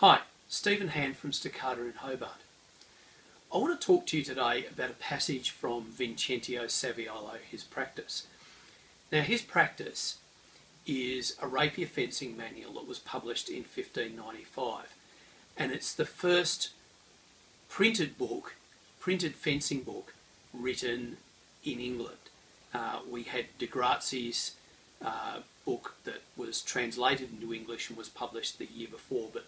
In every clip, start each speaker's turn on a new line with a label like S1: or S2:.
S1: Hi, Stephen Hand from Staccato in Hobart. I want to talk to you today about a passage from Vincenzo Saviolo, his practice. Now, his practice is a rapier fencing manual that was published in 1595, and it's the first printed fencing book written in England. We had de Grazi's book that was translated into English and was published the year before, but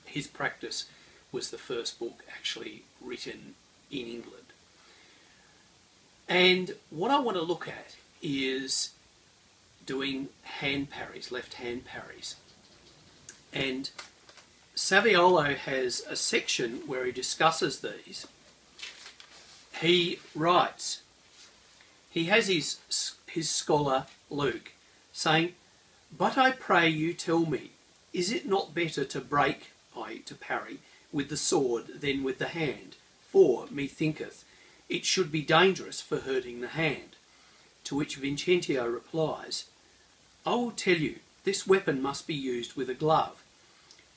S1: his practice was the first book actually written in England. And what I want to look at is doing hand parries, left hand parries. And Saviolo has a section where he discusses these. He writes, he has his scholar Luke saying, "But I pray you tell me, is it not better to break," i.e. to parry, "with the sword than with the hand? For, methinketh, it should be dangerous for hurting the hand." To which Vincenzo replies, "I will tell you, this weapon must be used with a glove,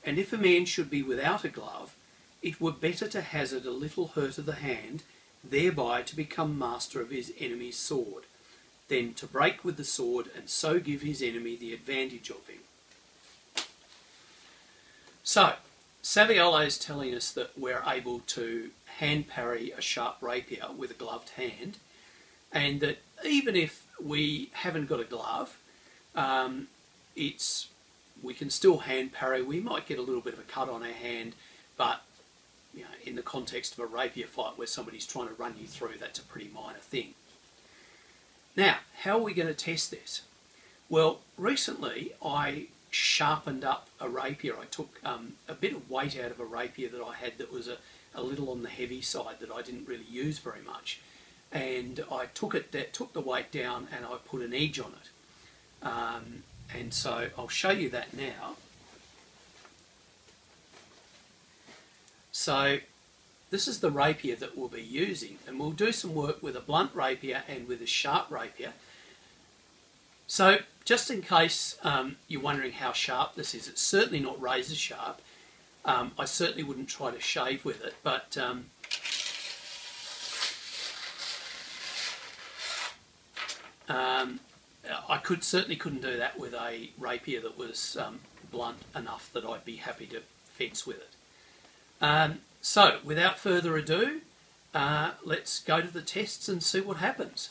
S1: and if a man should be without a glove, it were better to hazard a little hurt of the hand, thereby to become master of his enemy's sword, than to break with the sword and so give his enemy the advantage of him." So, Saviolo is telling us that we're able to hand parry a sharp rapier with a gloved hand, and that even if we haven't got a glove, we can still hand parry. We might get a little bit of a cut on our hand, but in the context of a rapier fight where somebody's trying to run you through, that's a pretty minor thing. Now, how are we going to test this? Well, recently I sharpened up a rapier. I took a bit of weight out of a rapier that I had that was a little on the heavy side that I didn't really use very much, and I took the weight down and I put an edge on it. And so I'll show you that now. So this is the rapier that we'll be using, and we'll do some work with a blunt rapier and with a sharp rapier. So just in case you're wondering how sharp this is, it's certainly not razor sharp. I certainly wouldn't try to shave with it, but I certainly couldn't do that with a rapier that was blunt enough that I'd be happy to fence with it. So, without further ado, let's go to the tests and see what happens.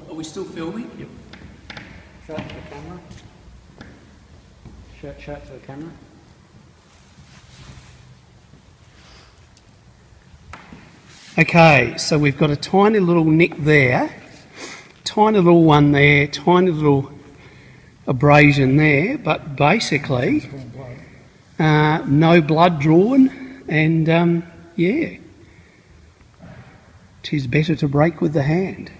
S1: Are we still filming?
S2: Yep. Show it to the camera. Show it to the camera.
S1: Okay, so we've got a tiny little nick there, tiny little one there, tiny little abrasion there, but basically no blood drawn, and yeah, 'tis better to break with the hand.